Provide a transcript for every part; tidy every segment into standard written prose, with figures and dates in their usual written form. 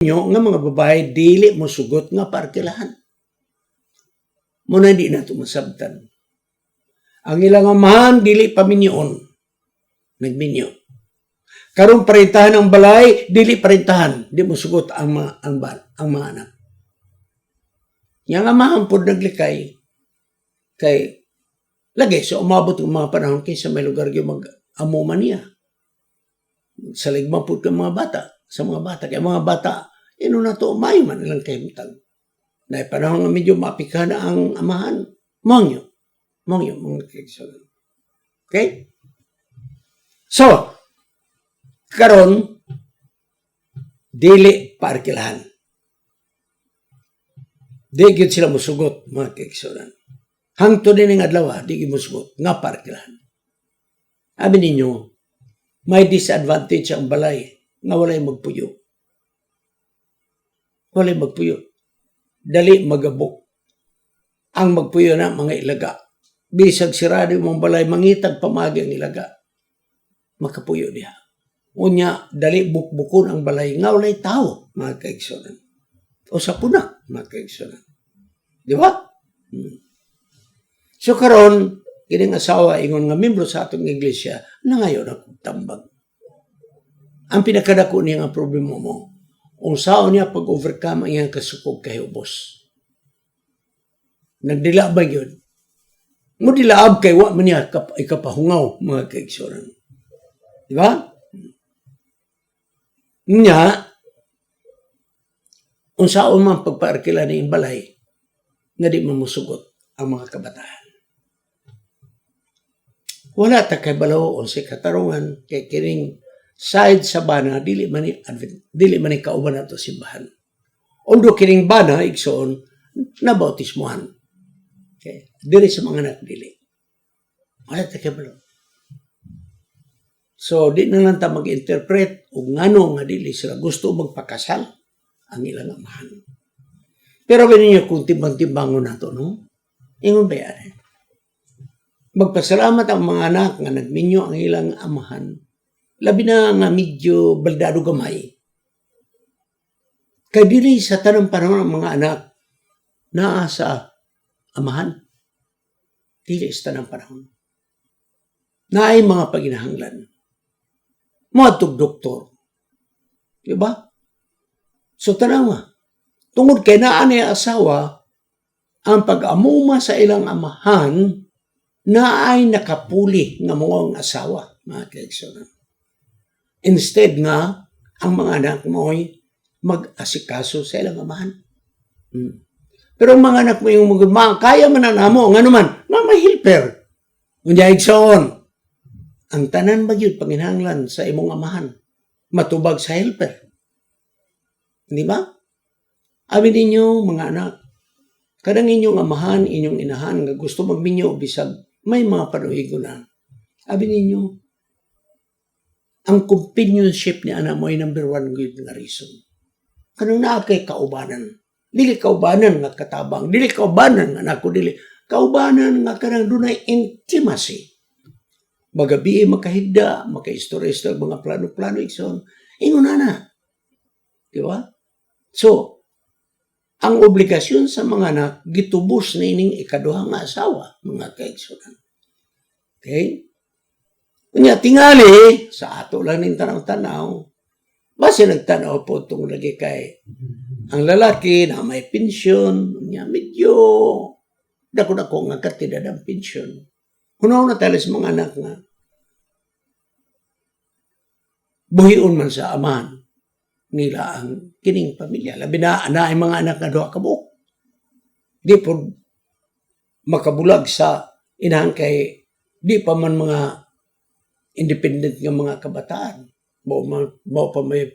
Nyo nga mga babae dili mo sugot nga parkilahan. Muna di na ito masabtan. Ang ilang amahan dili paminyoon. Nagminyo. Karong parintahan ang balay, dili parintahan. Di mo sugot ang mga anak. Yang amahan po naglikay kay lagay so umabot ng mga panahon kaysa may lugar yung mag-amuman niya. Saligma po ng mga bata. Sa mga bata. Kaya mga bata, na to, may man ilang kahimtang. Na panahon nga medyo mapika na ang amahan. Mongyo, mga kaibigan. Okay? So, karon dili parkilahan. Di gid sila musugot, mga kaibigan. Hangtod din ng adlaw, di gid musugot, nga parkilahan. Sabi ninyo, may disadvantage ang balay nga walay magpuyo. Walay magpuyo. Dali magabok. Ang magpuyo na mga ilaga. Bisag sirado mong balay, mangitag pamagi ang ilaga. Makapuyo niya. Unya, dali bukbukon ang balay nga walay tao, mga kaigsunan. O sa punak, mga kaigsunan. Di ba? So karon, kining asawa, ingon nga membro sa atong iglesia, na ngayon ako tambag. Ang pinakadako niya nga problema mo, kung saan niya pag-overcome ang iyang kasukog kayo, boss. Nagdila ba yun? Mo dilaab kay wa man niya ikapahungaw, mga kaigsunan. Di ba? Nya, kung saan man pagpaarkila ni balay, nga di mamusugot ang mga kabataan. Wala ta kay balaw o si katarungan kay kining side sa bana dili man ni kauban nato simbahan. Undo kining bana igsoon na bautismohan. Okay, dili sa mga anak dili. Wala ta kay balaw. So di na lang ta mag-interpret og ngano nga dili sila gusto magpakasal ang ilang amahan. Pero ganinyo kung timbang-timbangon nato, no? Ingon ba yan? Magpasalamat ang mga anak nga nagminyo ang ilang amahan. Labi na nga medyo baldado gamay. Kay dili sa tanang panahon ang mga anak naa sa amahan. Dili sa tanang panahon. Naay mga paginahanglan. Mga doktor. Diba? So tanawa. Tungod kay naa niya asawa, ang pag-amuma sa ilang amahan na ay nakapuli nga mga asawa, mga kaigsunan. Instead nga, ang mga anak mo'y mag-asikaso sa ilang amahan. Pero ang mga anak mo yung kaya man na namo, nga naman, may helper. Kunya igsoon, ang tanan ba yun, panginhanglan sa imong amahan, matubag sa helper. Di ba? Abi ninyo, mga anak, kadang inyong amahan, inyong inahan, nga gusto magminyo, bisag, may mga panuhigo na. Abi ninyo, ang companionship ni anak mo ay number one good nga reason. Kanang naa kay kaubanan. Dili kaubanan nga katabang. Dili kaubanan nga nako dili. Kaubanan nga kanang dunay intimacy. Magabi makahigda, makaistorya mga plano-plano ikson. Ingon na. Di ba? So, ang obligasyon sa mga anak, gitubos na ining ikaduha nga asawa, mga kaigsunan. Okay? Kunya, tingali, sa ato lang ng tanaw-tanaw, base nagtanaw po itong lagi kay ang lalaki na may pensyon, niya medyo dako-dako nga katidad ang pensyon. Kunaw na tayo sa mga anak nga, buhion man sa amahan nila ang kining pamilya. Labi na ay mga anak na doha kabuok. Di po makabulag sa inahan kay di pa man mga independent nga mga kabataan. Mao pa may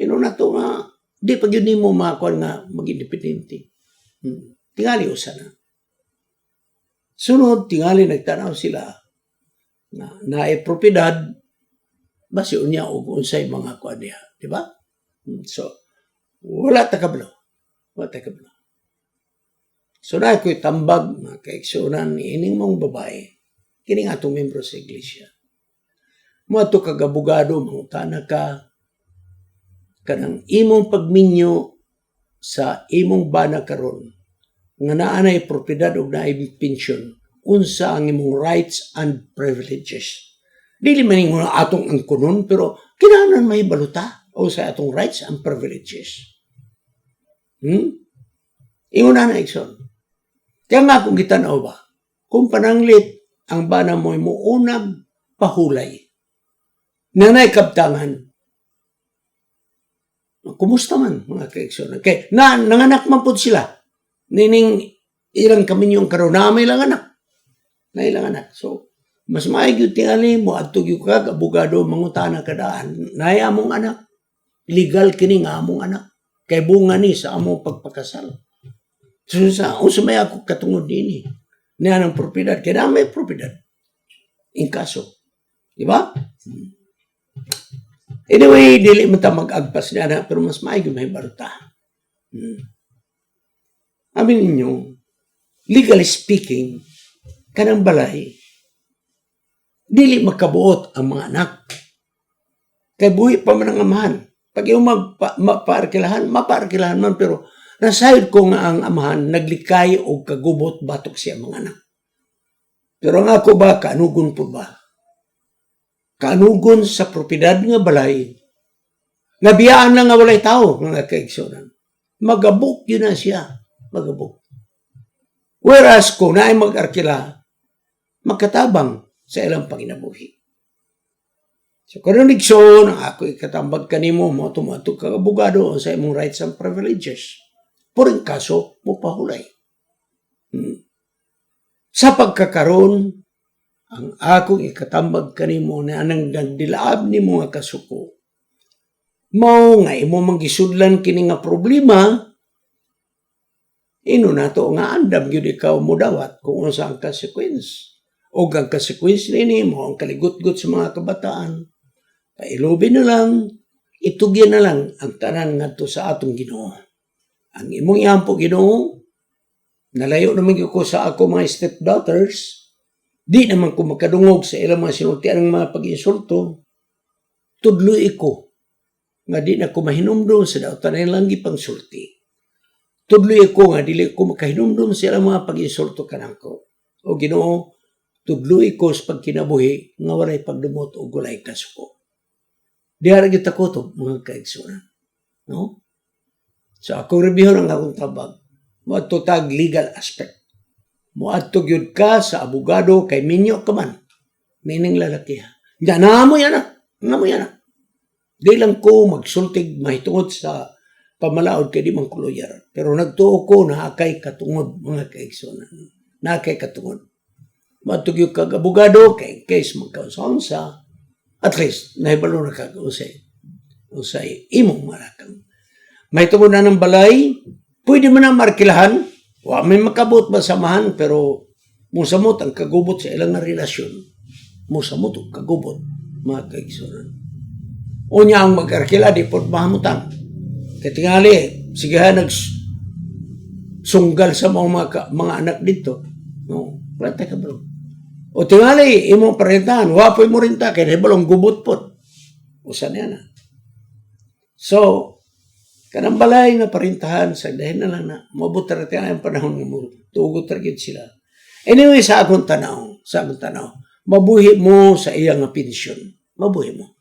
na to nga di pa yun mo makakuha nga mag-independente. Tingali usa na. Sunod, tingali nagtanaw sila na propiedad basi unya og unsay mga kuha niya. Di ba? So, wala takablo. Wala takablo. So, na ako'y tambag na kaigsunan ni ining mong babae, kining atong membro sa iglesia. Mo ato kagabugado, mangutana ka, kanang imong pagminyo sa imong bana karon nga naa nay propiedad ug naay pensyon, unsa ang imong rights and privileges. Dili man ingon atong angkunon, pero kinahanglan may baluta o sa atong rights and privileges. Ingon na Ikson. Kaya nga kung gitanaw ba, kung pananglit ang bana mo unang pahulay, nanay kabtangan, kumusta man mga Ikson? Kaya nanganak man po sila. Nining ilang kami yung karon na may lang anak. Na ilang anak. So, mas maayos tingali mo at tugyog ka, abogado, mangutana ka daan. Nay among anak. Legal kini nga among anak. Kay bunga ni sa among pagpakasal. So, usumay ako katungod din niya ng propiedad. Kaya na may propiedad. In kaso. Diba? Anyway, dili mo ta mag-agpas niya na, pero mas maayos may baruta. Amin ninyo, legally speaking, kanang balay, dili makabuot ang mga anak. Kay buhi pa man ang amahan. Pag yung mapaarkilahan man, pero nasayod ko nga ang amahan, naglikay o kagubot batok siya mga anak. Pero ang ako ba, kaanugon po ba? Kaanugon sa propiedad nga balay, nabiyaan lang nga walay tao, mga kaigsunan. Magabok yun na siya. Magabok. Whereas kung naay mag-arkila, magkatabang sa ilang panginabuhi. So, karon Ikson, ang ako ikatambag kanimo mo tumato ka abogado sa imong rights and privileges. Puring kaso, mo pahulay. Sa pagkakaroon, ang akong ikatambag kanimo na anang nagdilaab ni mga kasuko, mao nga imo manggisudlan kini nga problema, ino na to nga andam gyud ikaw mudawat kung unsa ang consequence. O ang consequence nini mo ang kaligut-gut sa mga kabataan. Pailubin na lang, itugyan na lang ang tanan ngadto sa atong Ginoo. Ang imong iampo Ginoo, nalayo naman ko sa ako mga stepdaughters, di naman ko makadungog sa ilang mga sinultian ng mga pag-insulto, tudloy ko nga di na ko mahinumdum sa dautan nilang gipang sulti. Tudloy ko nga dili ko makahinumdum sa ilang mga pag-insulto kanako. O Ginoo, tudloy ko sa pagkinabuhi nga walay pagdumot o gulay kasuko. Diara kita ko to mga kaigsunan. No? So akong rebihon ang akong tabag. Moadto tag legal aspect. Moadto gyud ka sa abogado kay minyo ka man. Nining lalaki ha. Diyan na mo yan. Di lang ko magsultig mahitungod sa pamalaod kay di man ko lawyer. Pero nagtuo ko na akay katungod mga kaigsunan. Na akay katungod. Moadto gyud kag abogado kay case magkaunsa. At least, nahibalo na usay imong marakang. May tungod na ng balay, pwede mo na markilahan, may makabot ba samahan, pero musamot ang kagubot sa ilang relasyon. Musamot ang kagubot, mga kaigsunan. Unya ang mag-arkila, di po mahamutan. Katingali, sige nagsunggal sa mga anak dito. No, planta ka bro. O tingali, imong parintahan, wapoy mo rin ta, kaya balong gubot po. Usan yan na. So, kanang balay na parintahan, dahil na lang na, mabuta rin ang panahon mo, tugot rin sila. Anyway, sa akong tanaw, mabuhi mo sa iyang pensyon. Mabuhi mo.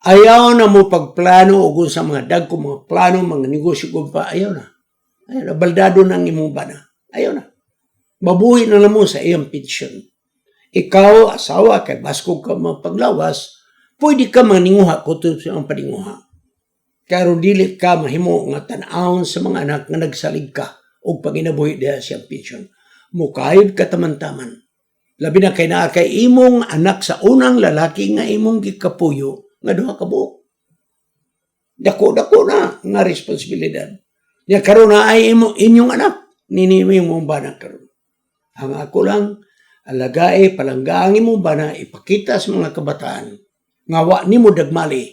Ayaw na mo pagplano o kung sa mga dagko, mga plano, mga negosyo ko pa, ayaw na. Ayaw na, baldado ng imong bana. Ayaw na. Mabuhi na lang mo sa iyang pensyon. Ikaw, asawa, kay basko ka mapaglawas, pwede ka maninguha kung ito ang paninguha. Kaya dili ka mahimo nga tanawon sa mga anak nga nagsalig ka o panginabuhi diha siyang pensyon. Mukayod ka taman-taman. Labi na kay naa kay imong anak sa unang lalaki nga imong gikapuyo nga duha ka buok. Dako na nga responsibilidad. Nya karon na ay inyong anak, ninimi mong bana karon. Ang ako lang alagae palanggaang imong bana ipakita sa mga kabataan nga wa nimo dagmali,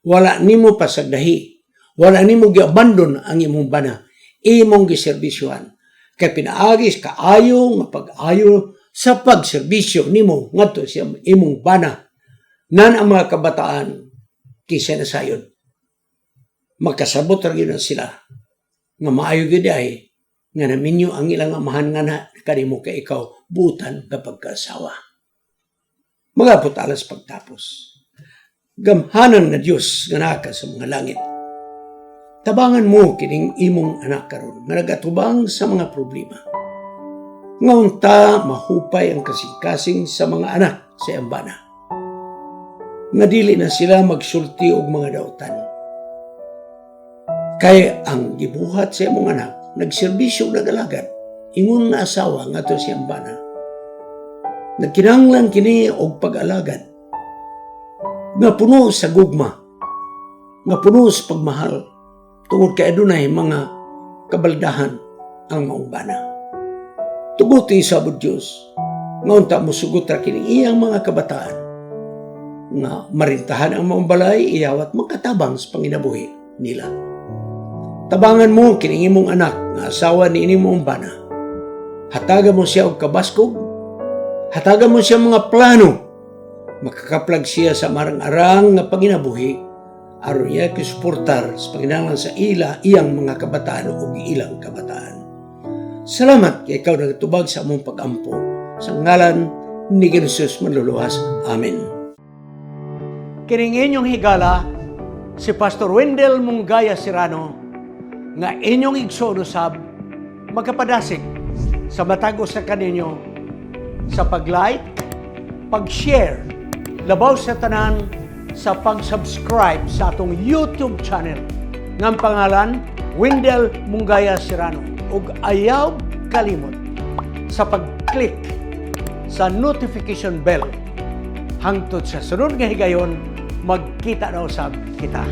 wala nimo pasagdahi, wala nimo giabandon ang imong bana, imong giserbisyuhan. Kay pinaagis kaayo nga pag-ayo sa pagserbisyo nimo ngadto sa imong bana nan ang mga kabataan kisa na sayod. Makasabot ra gyud na sila nga maayo gyud ay nga naminyo ang ilang amahan nga na kanimo kay ikaw butan kapag kaasawa. Magabot alas pagtapos. Gamhanan na Dios nga naa ka sa mga langit. Tabangan mo kining imong anak karon nga nagatubang sa mga problema. Nga unta mahupay ang kasing-kasing sa mga anak sa iyang nga dili na sila magsulti og mga dautan. Kay ang gibuhat sa imong anak nagserbisyo og nag-alagad, ingon nga asawa nga to siyang bana. Nagkinahanglan kini og pag-alagad nga puno sa gugma, nga puno sa pagmahal, tungod kay adunay mga kabaldahan ang maong bana. Tuguti sa Diyos, nga unta musugot ra kini iyang mga kabataan, nga marintahan ang maong balay, iyawat magkatabang sa panginabuhi nila. Tabangan mo kining imong anak nga asawa ni ining maong bana. Hatagan mo siya og kabaskog, hatagan mo siya mga plano, makakaplag siya sa marang-arang nga panginabuhi, aron niya kisuportar sa panginahanglan sa iyang mga kabataan o ilang kabataan. Salamat kay ikaw nagatubag sa among pag-ampo. Sa ngalan ni Jesus manluluwas. Amen. Kining inyong higala, si Pastor Wendell Munggaya Serrano, nga inyong igsoon usab, magkapadasig sa matag sa kaninyo sa pag-like, pag-share, labaw sa tanan sa pag-subscribe sa atong YouTube channel ng pangalan Wendell Munggaya Serrano, ug ayaw kalimot sa pag-click sa notification bell hangtod sa sunod nga higayon magkita na usab kita.